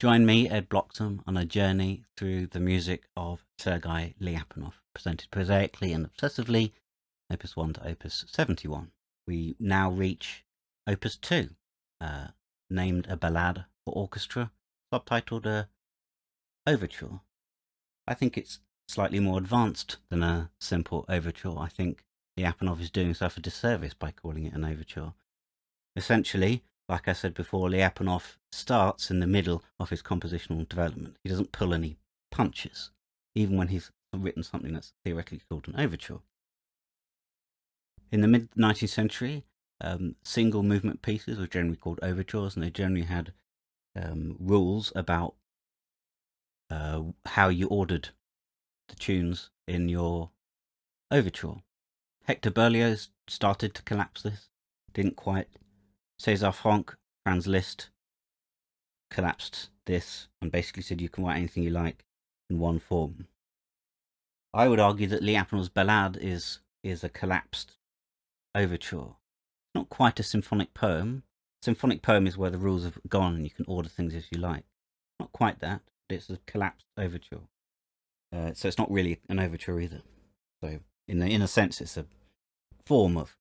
Join me, Ed Bloxham, on a journey through the music of Sergei Lyapunov, presented prosaically and obsessively, Opus 1 to Opus 71. We now reach Opus 2, named a Ballade for orchestra, subtitled Overture. I think it's slightly more advanced than a simple overture. I think Lyapunov is doing himself a disservice by calling it an overture. Essentially, like I said before, Lyapunov starts in the middle of his compositional development. He doesn't pull any punches, even when he's written something that's theoretically called an overture. In the mid-19th century, single movement pieces were generally called overtures, and they generally had rules about how you ordered the tunes in your overture. Hector Berlioz started to collapse this, didn't quite. César Franck, Franz Liszt, collapsed this and basically said you can write anything you like in one form. I would argue that Lyapunov's Ballade is a collapsed overture. Not quite a symphonic poem. Symphonic poem is where the rules have gone and you can order things as you like. Not quite that, but it's a collapsed overture. So it's not really an overture either. So in a sense, it's a form of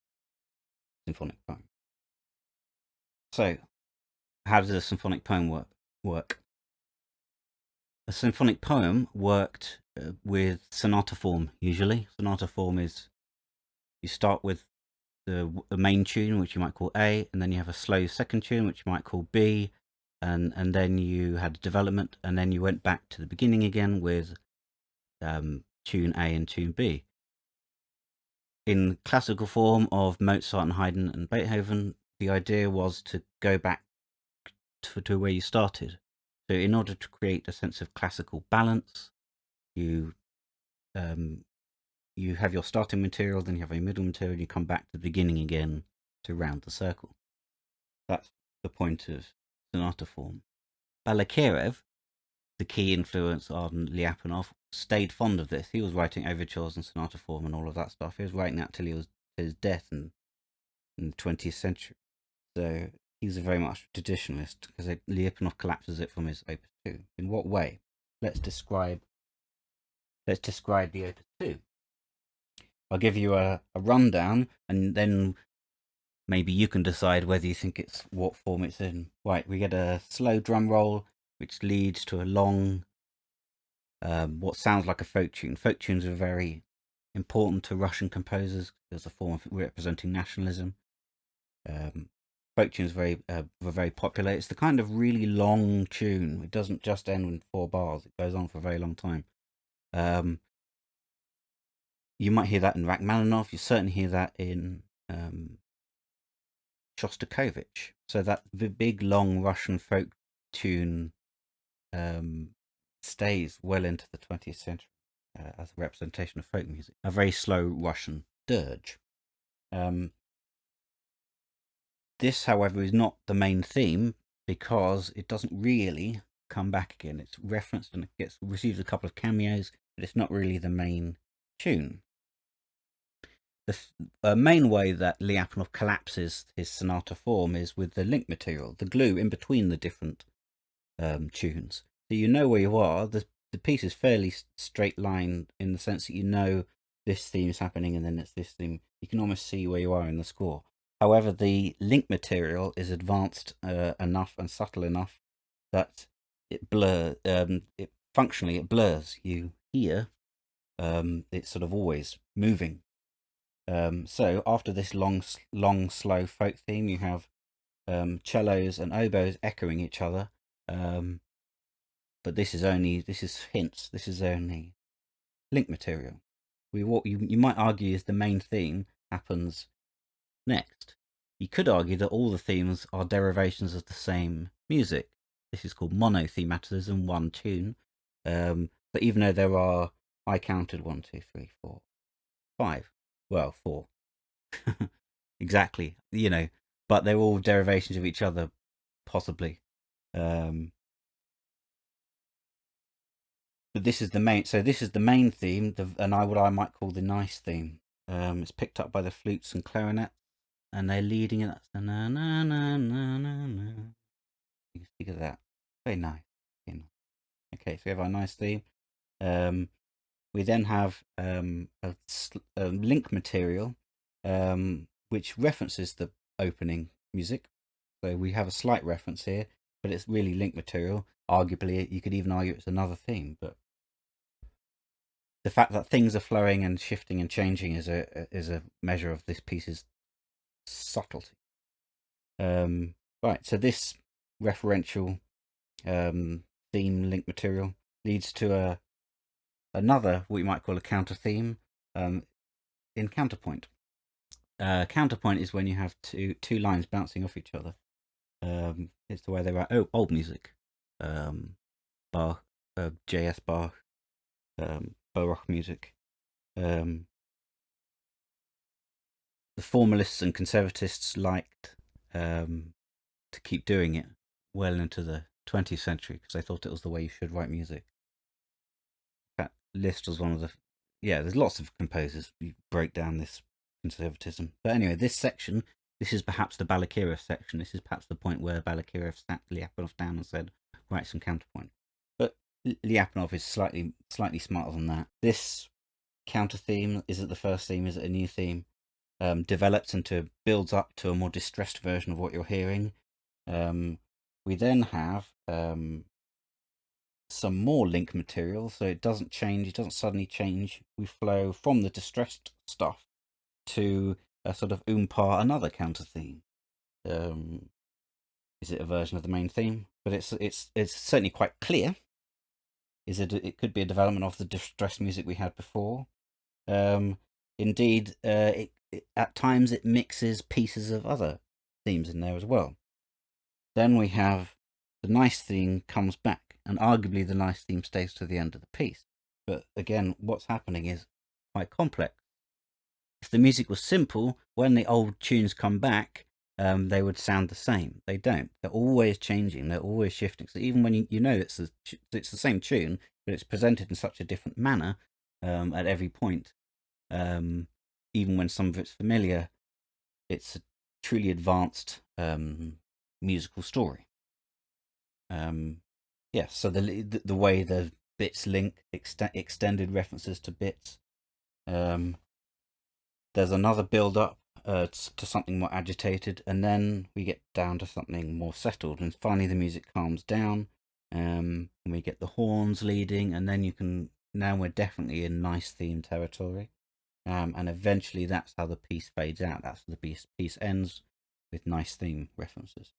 symphonic poem. So, how does a symphonic poem work? A symphonic poem worked with sonata form, usually. Sonata form is you start with the main tune, which you might call A, and then you have a slow second tune, which you might call B, and then you had a development, and then you went back to the beginning again with tune A and tune B. In classical form of Mozart and Haydn and Beethoven, the idea was to go back to where you started. So in order to create a sense of classical balance, you have your starting material, then you have your middle material, and you come back to the beginning again to round the circle. That's the point of sonata form. Balakirev, the key influence on Lyapunov, stayed fond of this. He was writing overtures and sonata form and all of that stuff. He was writing that till he was his death in the 20th century. So he's a very much traditionalist because Lyapunov collapses it from his Opus 2. In what way? Let's describe the Opus 2. I'll give you a rundown, and then maybe you can decide whether you think it's what form it's in. Right, we get a slow drum roll, which leads to a long, what sounds like a folk tune. Folk tunes are very important to Russian composers as a form of representing nationalism. Folk tunes were very popular. It's the kind of really long tune. It doesn't just end in 4 bars. It goes on for a very long time. You might hear that in Rachmaninoff. You certainly hear that in Shostakovich. So that the big, long Russian folk tune stays well into the 20th century as a representation of folk music. A very slow Russian dirge. This, however, is not the main theme because it doesn't really come back again. It's referenced and it receives a couple of cameos, but it's not really the main tune. The main way that Lyapunov collapses his sonata form is with the link material, the glue in between the different tunes. So you know where you are. The piece is fairly straight line in the sense that you know this theme is happening and then it's this theme. You can almost see where you are in the score. However, the link material is advanced enough and subtle enough that it functionally blurs. You hear it's sort of always moving. So after this long, slow folk theme, you have cellos and oboes echoing each other. But this is hints. This is only link material. What you might argue is the main theme happens next. You could argue that all the themes are derivations of the same music. This is called monothematism, one tune. But even though there are, I counted 1, 2, 3, 4, 5. Well, 4. Exactly, but they're all derivations of each other, possibly. But this is the main. So this is the main theme, and what I might call the nice theme. It's picked up by the flutes and clarinets, and they're leading it. That's the na na na na na na. You can figure that. Very nice. Okay, so we have our nice theme. We then have a link material which references the opening music. So we have a slight reference here, but it's really link material. Arguably, you could even argue it's another theme, but the fact that things are flowing and shifting and changing is a measure of this piece's subtlety. Right, so this referential theme link material leads to another what you might call a counter theme in counterpoint. Counterpoint is when you have two lines bouncing off each other. It's the way they write old music, Bach, J.S. Bach, Baroque music. The formalists and conservatists liked to keep doing it well into the 20th century because they thought it was the way you should write music. That Liszt was one of the there's lots of composers who break down this conservatism. But anyway, this is perhaps the Balakirev section. This is perhaps the point where Balakirev sat Lyapunov down and said, write some counterpoint. But Lyapunov is slightly smarter than that. This counter theme, is it the first theme, is it a new theme, develops into, builds up to a more distressed version of what you're hearing. We then have some more link material, so it doesn't suddenly change. We flow from the distressed stuff to a sort of another counter theme. Is it a version of the main theme? But it's certainly quite clear. It could be a development of the distressed music we had before. Indeed, at times it mixes pieces of other themes in there as well. Then we have the nice theme comes back, and arguably the nice theme stays to the end of the piece. But again, what's happening is quite complex. If the music was simple, when the old tunes come back, they would sound the same. They don't. They're always changing. They're always shifting. So even when you know it's the same tune, but it's presented in such a different manner at every point, even when some of it's familiar, it's a truly advanced musical story. So the way the bits link, extended references to bits. There's another build up to something more agitated, and then we get down to something more settled, and finally the music calms down, and we get the horns leading, and then now we're definitely in nice theme territory, and eventually that's how the piece fades out. That's how the piece ends with nice theme references.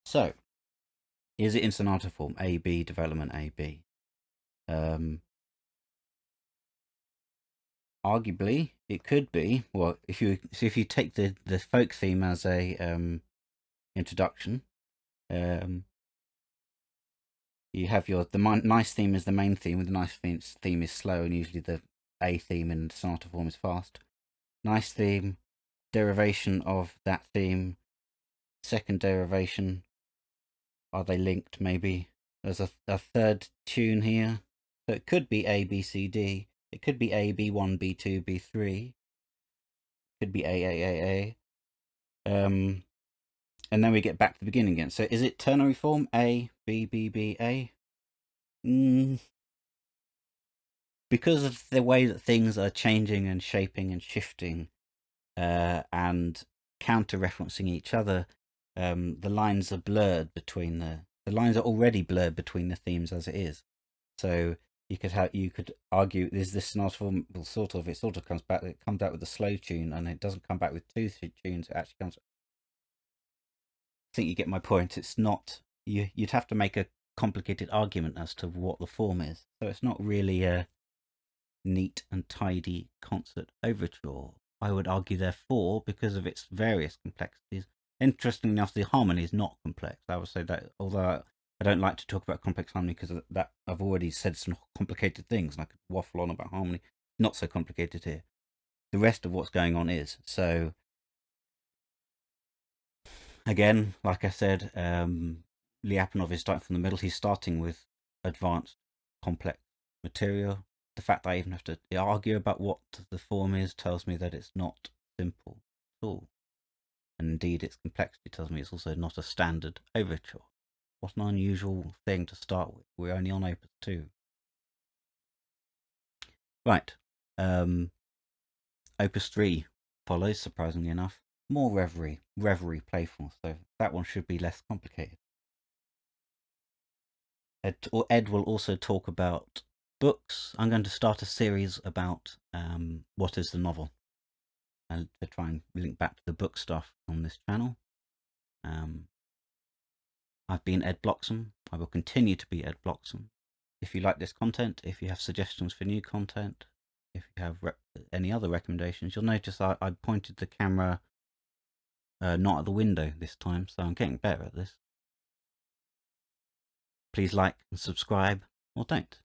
So, is it in sonata form? A B development A B. Arguably, it could be. Well, if you take the folk theme as a introduction, you have nice theme is the main theme, and the nice theme is slow, and usually the A theme in sonata form is fast. Nice theme, derivation of that theme, second derivation. Are they linked? Maybe there's a third tune here, so it could be A B C D. It could be A B1 B2 B3. Could be A. And then we get back to the beginning again. So is it ternary form? A, B, B, B, A? Because of the way that things are changing and shaping and shifting and counter-referencing each other, the lines are blurred between the lines are already blurred between the themes as it is. So you could argue is this sonata form? Well, it sort of comes back. It comes out with a slow tune, and it doesn't come back with two tunes. It actually comes. I think you get my point. It's not you'd have to make a complicated argument as to what the form is. So it's not really a neat and tidy concert overture. I would argue, therefore, because of its various complexities. Interestingly enough, the harmony is not complex. I would say that, although I don't like to talk about complex harmony because of that I've already said some complicated things, and I could waffle on about harmony. Not so complicated here. The rest of what's going on is. So, again, like I said, Lyapunov is starting from the middle. He's starting with advanced, complex material. The fact that I even have to argue about what the form is tells me that it's not simple at all. And indeed, its complexity tells me it's also not a standard overture. What an unusual thing to start with. We're only on Opus 2. Right. Opus 3 follows, surprisingly enough. More reverie, playful, so that one should be less complicated. Ed will also talk about books. I'm going to start a series about what is the novel, and to try and link back to the book stuff on this channel. I've been Ed Bloxham. I will continue to be Ed Bloxham. If you like this content, if you have suggestions for new content, if you have any other recommendations, you'll notice I pointed the camera not at the window this time, so I'm getting better at this. Please like and subscribe, or don't.